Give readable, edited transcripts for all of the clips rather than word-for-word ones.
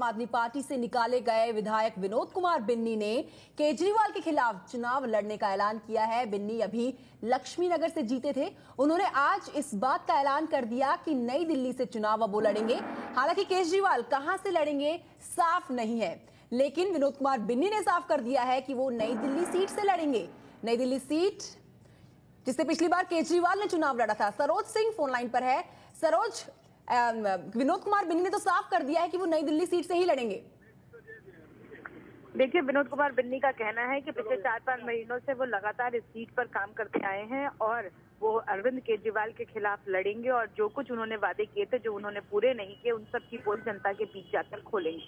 आम आदमी पार्टी से निकाले गए विधायक विनोद कुमार बिन्नी ने केजरीवाल के खिलाफ चुनाव लड़ने का ऐलान किया है। बिन्नी अभी लक्ष्मी नगर से जीते थे। उन्होंने आज इस बात का ऐलान कर दिया कि नई दिल्ली से चुनाव अब वो लड़ेंगे। हालांकि केजरीवाल कहां से लड़ेंगे साफ नहीं है, लेकिन विनोद कुमार बिन्नी ने साफ कर दिया है कि वो नई दिल्ली सीट से लड़ेंगे। नई दिल्ली सीट जिससे पिछली बार केजरीवाल ने चुनाव लड़ा था। सरोज सिंह फोन लाइन पर है। सरोज, विनोद कुमार बिन्नी ने तो साफ कर दिया है कि वो नई दिल्ली सीट से ही लड़ेंगे। देखिए, विनोद कुमार बिन्नी का कहना है कि पिछले 4-5 महीनों से वो लगातार इस सीट पर काम करते आए हैं और वो अरविंद केजरीवाल के खिलाफ लड़ेंगे और जो कुछ उन्होंने वादे किए थे, जो उन्होंने पूरे नहीं किए, उन सब की पोल जनता के बीच जाकर खोलेंगे।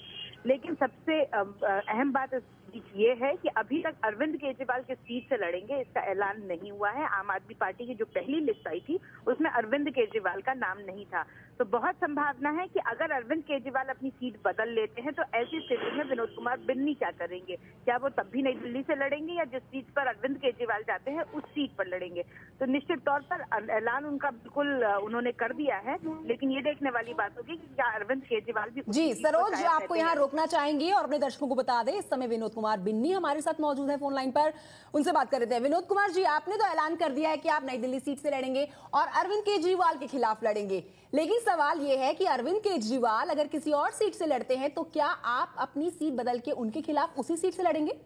लेकिन सबसे अहम बात इस बीच ये है कि अभी तक अरविंद केजरीवाल किस सीट से लड़ेंगे इसका ऐलान नहीं हुआ है। आम आदमी पार्टी की जो पहली लिस्ट आई थी उसमें अरविंद केजरीवाल का नाम नहीं था, तो बहुत संभावना है कि अगर अरविंद केजरीवाल अपनी सीट बदल लेते हैं तो ऐसी स्थिति में विनोद कुमार बिन्नी क्या करेंगे? क्या वो तब भी नई दिल्ली से लड़ेंगे या जिस सीट पर अरविंद केजरीवाल जाते हैं उस सीट पर लड़ेंगे? तो निश्चित तौर पर ऐलान उनका बिल्कुल उन्होंने कर दिया है, लेकिन ये देखने वाली बात होगी कि क्या अरविंद केजरीवाल भी। जी सरोज, आपको यहाँ रोकना चाहेंगे और अपने दर्शकों को बता दें, इस समय विनोद कुमार बिन्नी हमारे साथ मौजूद है फोन लाइन पर, उनसे बात कर रहे थे। विनोद कुमार जी, आपने तो ऐलान कर दिया है कि आप नई दिल्ली सीट से लड़ेंगे और अरविंद केजरीवाल के खिलाफ लड़ेंगे, लेकिन सवाल यह है कि अरविंद केजरीवाल अगर किसी और सीट से लड़ते हैं तो क्या आप अपनी सीट बदल के उनके खिलाफ उसी सीट से लड़ेंगे?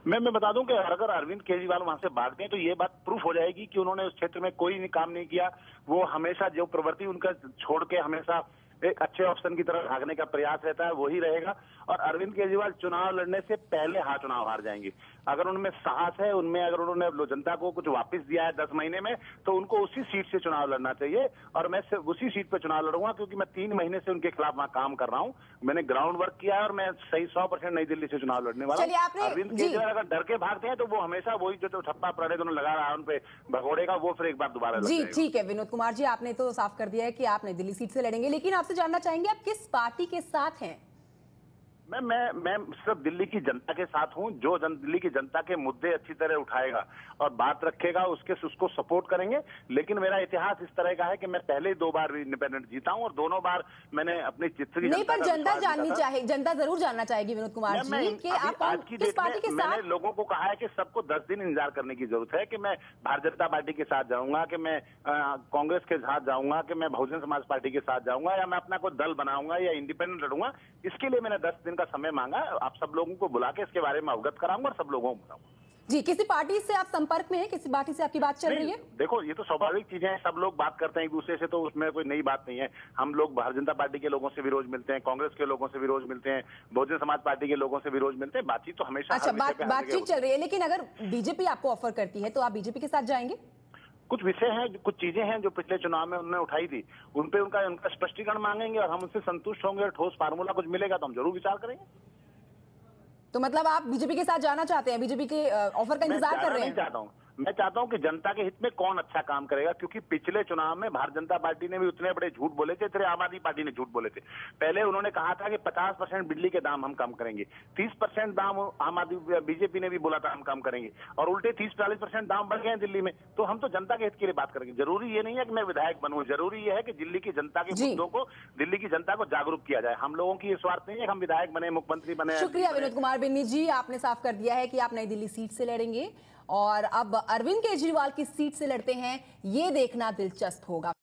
मैं बता दूं कि अगर अरविंद केजरीवाल वहां से भागते हैं तो ये बात प्रूफ हो जाएगी कि उन्होंने उस क्षेत्र में कोई काम नहीं किया। वो हमेशा जो प्रवृत्ति उनका छोड़ के हमेशा एक अच्छे ऑप्शन की तरफ भागने का प्रयास रहता है, वही रहेगा। और अरविंद केजरीवाल चुनाव लड़ने से पहले चुनाव हार जाएंगे। अगर उनमें साहस है, उनमें अगर उन्होंने जनता को कुछ वापस दिया है 10 महीने में, तो उनको उसी सीट से चुनाव लड़ना चाहिए। और मैं सिर्फ उसी सीट पर चुनाव लड़ूंगा क्योंकि मैं 3 महीने से उनके खिलाफ वहां काम कर रहा हूं। मैंने ग्राउंड वर्क किया है और मैं सही 100% नई दिल्ली से चुनाव लड़ने वाला हूं। अरविंद केजरीवाल अगर डर के भागते हैं तो वो हमेशा वही जो ठप्पा प्रणय उन्होंने लगा रहा है उन पे भगोड़े का, वो फिर एक बार दोबारा लड़ जाएगा। ठीक है विनोद कुमार जी, आपने तो साफ कर दिया है कि आप नई दिल्ली सीट से लड़ेंगे, लेकिन आपसे जानना चाहेंगे आप किस पार्टी के साथ हैं? मैं सिर्फ दिल्ली की जनता के साथ हूं। जो दिल्ली की जनता के मुद्दे अच्छी तरह उठाएगा और बात रखेगा उसको सपोर्ट करेंगे। लेकिन मेरा इतिहास इस तरह का है कि मैं पहले 2 बार इंडिपेंडेंट जीता हूं और दोनों बार मैंने अपनी चित्र नहीं, पर जनता जाननी चाहे, जनता जरूर जानना चाहेगी विनोद कुमार जी कि आप किस पार्टी के साथ। मैंने लोगों को कहा है कि सबको 10 दिन इंतजार करने की जरूरत है कि मैं भारतीय जनता पार्टी के साथ जाऊंगा, कि मैं कांग्रेस के साथ जाऊंगा, कि मैं बहुजन समाज पार्टी के साथ जाऊंगा, या मैं अपना कोई दल बनाऊंगा या इंडिपेंडेंट लड़ूंगा। इसके लिए मैंने 10 दिन का समय मांगा। आप सब लोगों को बुला के इसके बारे में अवगत कराऊंगा और सब लोगों को बताऊंगा। जी, किसी पार्टी से आप संपर्क में हैं? किसी पार्टी से आपकी बात चल रही है? देखो, ये तो स्वाभाविक चीजें हैं, सब लोग बात करते हैं एक दूसरे से, तो उसमें कोई नई बात नहीं है। हम लोग भारतीय जनता पार्टी के लोगों से भी रोज मिलते हैं, कांग्रेस के लोगों से भी रोज मिलते हैं, बहुजन समाज पार्टी के लोगों से भी रोज मिलते हैं। बातचीत तो हमेशा बातचीत चल रही है, लेकिन अगर बीजेपी आपको ऑफर करती है तो आप बीजेपी के साथ जाएंगे? कुछ विषय हैं, कुछ चीजें हैं जो पिछले चुनाव में उन्होंने उठाई थी, उन पे उनका स्पष्टीकरण मांगेंगे और हम उनसे संतुष्ट होंगे और ठोस फार्मूला कुछ मिलेगा तो हम जरूर विचार करेंगे। तो मतलब आप बीजेपी के साथ जाना चाहते हैं, बीजेपी के ऑफर का इंतजार कर रहे हैं? मैं चाहता हूं कि जनता के हित में कौन अच्छा काम करेगा, क्योंकि पिछले चुनाव में भारतीय जनता पार्टी ने भी उतने बड़े झूठ बोले थे, तेरे आम आदमी पार्टी ने झूठ बोले थे। पहले उन्होंने कहा था कि 50% बिजली के दाम हम कम करेंगे, 30% दाम आम आदमी बीजेपी ने भी बोला था हम कम करेंगे, और उल्टे 30-40% दाम बढ़ गए दिल्ली में। तो हम तो जनता के हित के लिए बात करेंगे। जरूरी ये नहीं है कि मैं विधायक बनूं, जरूरी ये है कि दिल्ली की जनता के मुद्दों को, दिल्ली की जनता को जागरूक किया जाए। हम लोगों की ये स्वार्थ नहीं है कि हम विधायक बने, मुख्यमंत्री बने। शुक्रिया विनोद कुमार बिन्नी जी, आपने साफ कर दिया है कि आप नई दिल्ली सीट से लड़ेंगे और अब अरविंद केजरीवाल किस सीट से लड़ते हैं ये देखना दिलचस्प होगा।